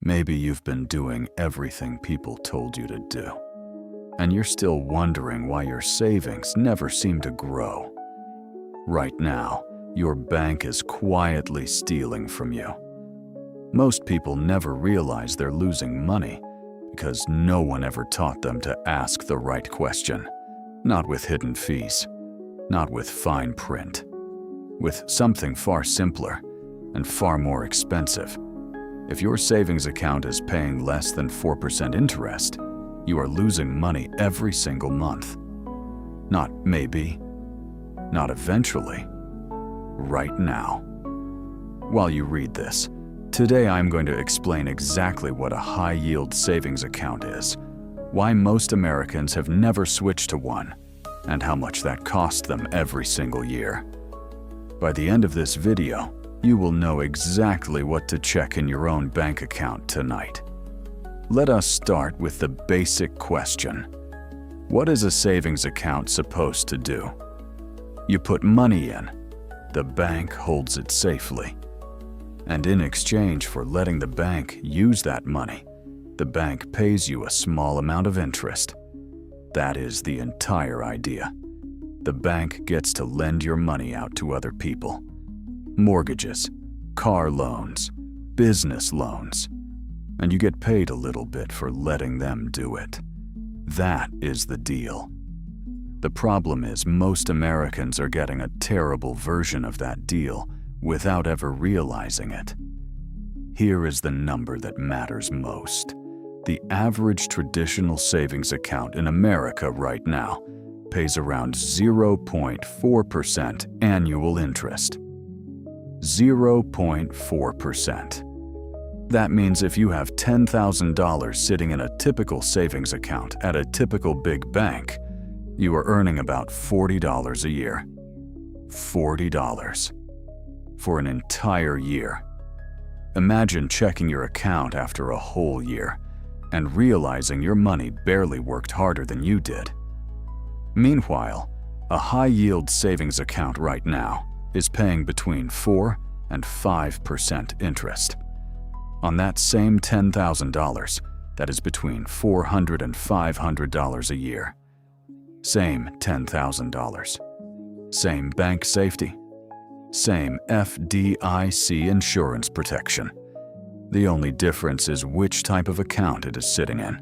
Maybe you've been doing everything people told you to do, and you're still wondering why your savings never seem to grow. Right now, your bank is quietly stealing from you. Most people never realize they're losing money because no one ever taught them to ask the right question. Not with hidden fees, not with fine print, with something far simpler and far more expensive. If your savings account is paying less than 4% interest, you are losing money every single month. Not maybe, not eventually, right now. While you read this, today I'm going to explain exactly what a high-yield savings account is, why most Americans have never switched to one, and how much that costs them every single year. By the end of this video, you will know exactly what to check in your own bank account tonight. Let us start with the basic question. What is a savings account supposed to do? You put money in. The bank holds it safely. And in exchange for letting the bank use that money, the bank pays you a small amount of interest. That is the entire idea. The bank gets to lend your money out to other people. Mortgages, car loans, business loans, and you get paid a little bit for letting them do it. That is the deal. The problem is most Americans are getting a terrible version of that deal without ever realizing it. Here is the number that matters most. The average traditional savings account in America right now pays around 0.4% annual interest. 0.4%. That means if you have $10,000 sitting in a typical savings account at a typical big bank, you are earning about $40 a year. $40. For an entire year. Imagine checking your account after a whole year and realizing your money barely worked harder than you did. Meanwhile, a high-yield savings account right now is paying between 4 and 5% interest. On that same $10,000, that is between $400 and $500 a year. Same $10,000. Same bank safety. Same FDIC insurance protection. The only difference is which type of account it is sitting in.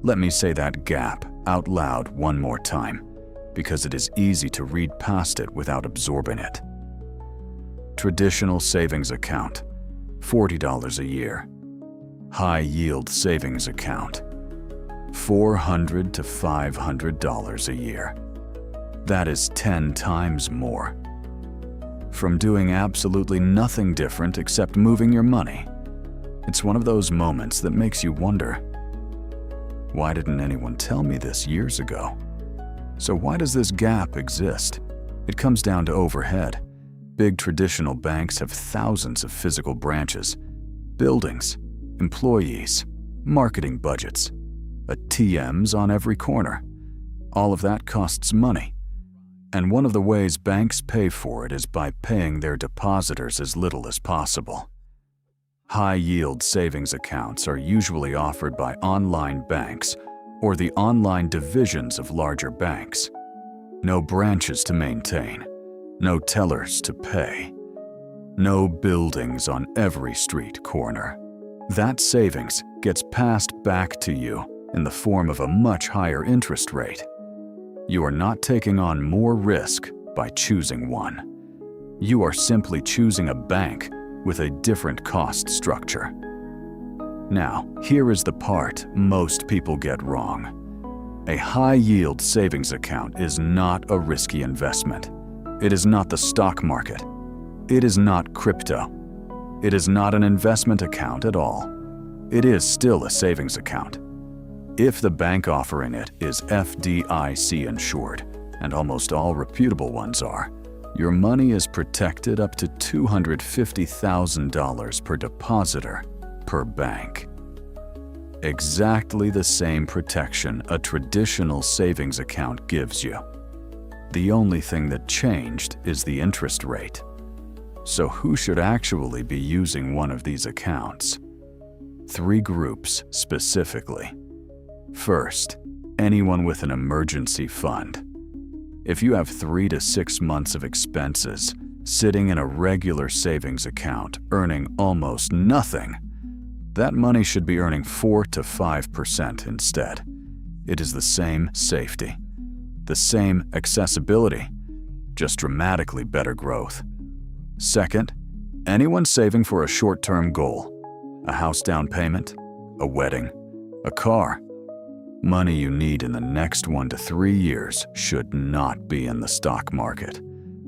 Let me say that gap out loud one more time, because it is easy to read past it without absorbing it. Traditional savings account, $40 a year. High-yield savings account, $400 to $500 a year. That is 10 times more. From doing absolutely nothing different except moving your money. It's one of those moments that makes you wonder, why didn't anyone tell me this years ago? So why does this gap exist? It comes down to overhead. Big traditional banks have thousands of physical branches, buildings, employees, marketing budgets, ATMs on every corner. All of that costs money. And one of the ways banks pay for it is by paying their depositors as little as possible. High-yield savings accounts are usually offered by online banks or the online divisions of larger banks. No branches to maintain, no tellers to pay, no buildings on every street corner. That savings gets passed back to you in the form of a much higher interest rate. You are not taking on more risk by choosing one. You are simply choosing a bank with a different cost structure. Now, here is the part most people get wrong. A high-yield savings account is not a risky investment. It is not the stock market. It is not crypto. It is not an investment account at all. It is still a savings account. If the bank offering it is FDIC insured, and almost all reputable ones are, your money is protected up to $250,000 per depositor per bank. Exactly the same protection a traditional savings account gives you. The only thing that changed is the interest rate. So who should actually be using one of these accounts? 3 groups specifically. First, anyone with an emergency fund. If you have 3 to 6 months of expenses sitting in a regular savings account earning almost nothing, that money should be earning 4 to 5% instead. It is the same safety, the same accessibility, just dramatically better growth. Second, anyone saving for a short-term goal, a house down payment, a wedding, a car. Money you need in the next 1 to 3 years should not be in the stock market,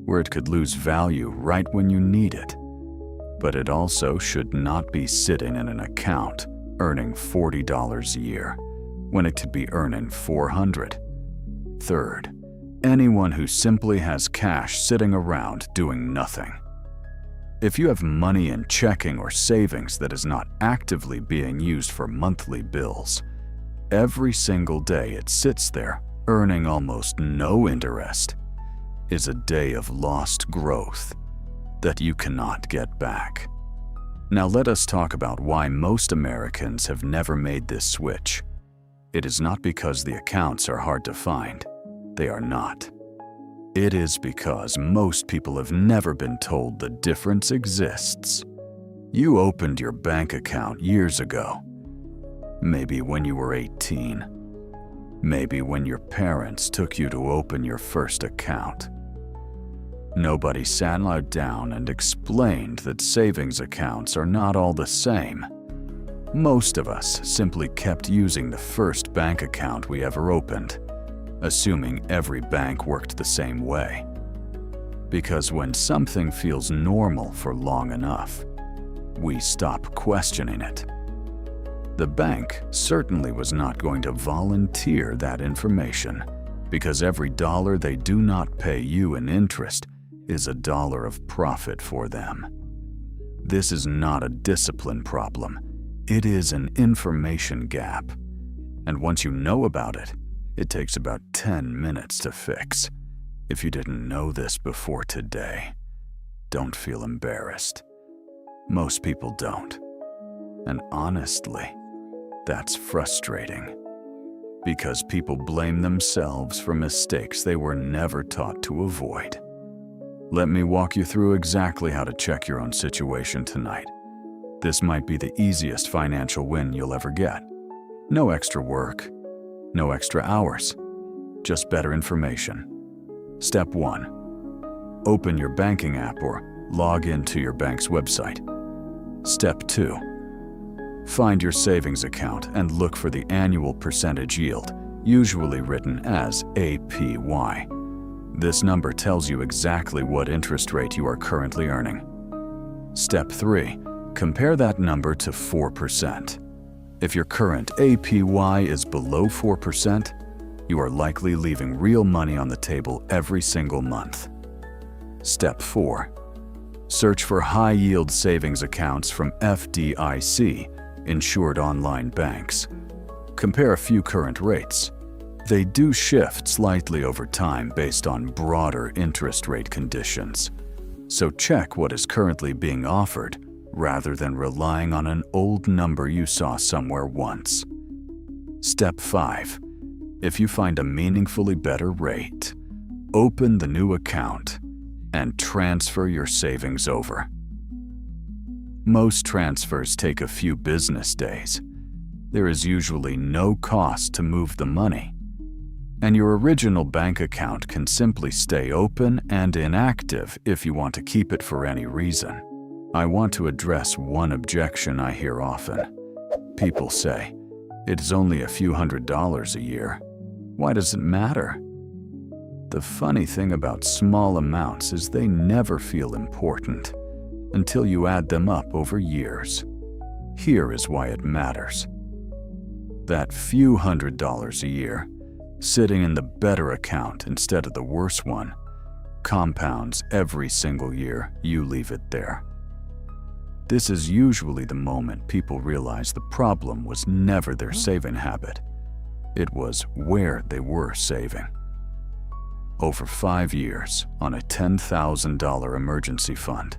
where it could lose value right when you need it. But it also should not be sitting in an account earning $40 a year, when it could be earning $400. Third, anyone who simply has cash sitting around doing nothing. If you have money in checking or savings that is not actively being used for monthly bills, every single day it sits there earning almost no interest is a day of lost growth that you cannot get back. Now let us talk about why most Americans have never made this switch. It is not because the accounts are hard to find. They are not. It is because most people have never been told the difference exists. You opened your bank account years ago. Maybe when you were 18. Maybe when your parents took you to open your first account. Nobody sat down and explained that savings accounts are not all the same. Most of us simply kept using the first bank account we ever opened, assuming every bank worked the same way. Because when something feels normal for long enough, we stop questioning it. The bank certainly was not going to volunteer that information, because every dollar they do not pay you in interest is a dollar of profit for them. This is not a discipline problem. It is an information gap. And once you know about it, it takes about 10 minutes to fix. If you didn't know this before today, don't feel embarrassed. Most people don't. And honestly, that's frustrating. Because people blame themselves for mistakes they were never taught to avoid. Let me walk you through exactly how to check your own situation tonight. This might be the easiest financial win you'll ever get. No extra work, no extra hours, just better information. Step 1. Open your banking app or log into your bank's website. Step 2. Find your savings account and look for the annual percentage yield, usually written as APY. This number tells you exactly what interest rate you are currently earning. Step 3. Compare that number to 4%. If your current APY is below 4%, you are likely leaving real money on the table every single month. Step 4. Search for high-yield savings accounts from FDIC insured online banks. Compare a few current rates. They do shift slightly over time based on broader interest rate conditions. So check what is currently being offered rather than relying on an old number you saw somewhere once. Step 5. If you find a meaningfully better rate, open the new account and transfer your savings over. Most transfers take a few business days. There is usually no cost to move the money, and your original bank account can simply stay open and inactive if you want to keep it for any reason. I want to address one objection I hear often. People say, "It is only a few $100s a year. Why does it matter?" The funny thing about small amounts is they never feel important until you add them up over years. Here is why it matters. That few $100s a year, sitting in the better account instead of the worse one, compounds every single year you leave it there. This is usually the moment people realize the problem was never their saving habit. It was where they were saving. Over 5 years, on a $10,000 emergency fund,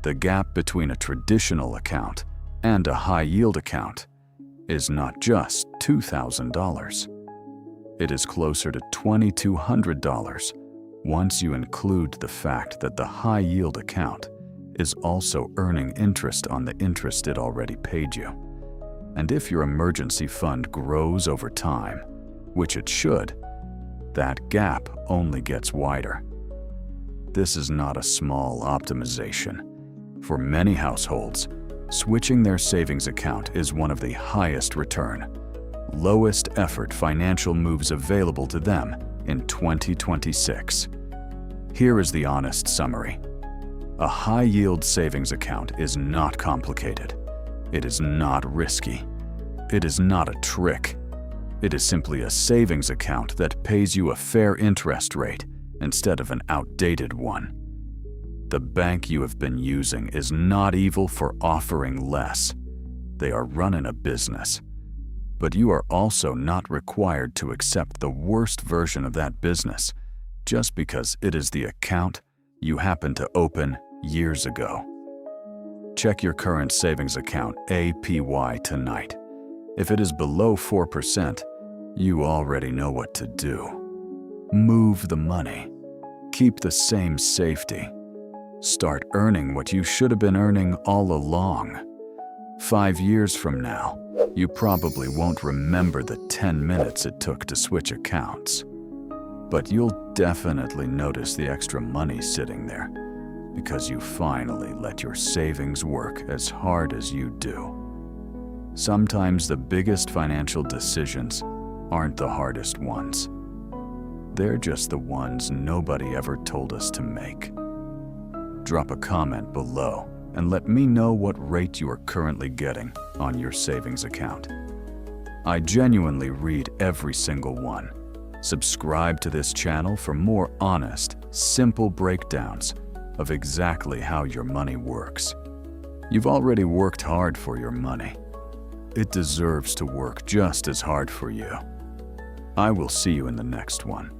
the gap between a traditional account And a high-yield account is not just $2,000. It is closer to $2,200 once you include the fact that the high-yield account is also earning interest on the interest it already paid you. And if your emergency fund grows over time, which it should, that gap only gets wider. This is not a small optimization. For many households, switching their savings account is one of the highest return, lowest effort financial moves available to them in 2026. Here is the honest summary. A high-yield savings account is not complicated. It is not risky. It is not a trick. It is simply a savings account that pays you a fair interest rate instead of an outdated one. The bank you have been using is not evil for offering less. They are running a business. But you are also not required to accept the worst version of that business just because it is the account you happened to open years ago. Check your current savings account APY tonight. If it is below 4%, you already know what to do. Move the money. Keep the same safety. Start earning what you should have been earning all along. 5 years from now, you probably won't remember the 10 minutes it took to switch accounts. But you'll definitely notice the extra money sitting there because you finally let your savings work as hard as you do. Sometimes the biggest financial decisions aren't the hardest ones. They're just the ones nobody ever told us to make. Drop a comment below and let me know what rate you are currently getting on your savings account. I genuinely read every single one. Subscribe to this channel for more honest, simple breakdowns of exactly how your money works. You've already worked hard for your money. It deserves to work just as hard for you. I will see you in the next one.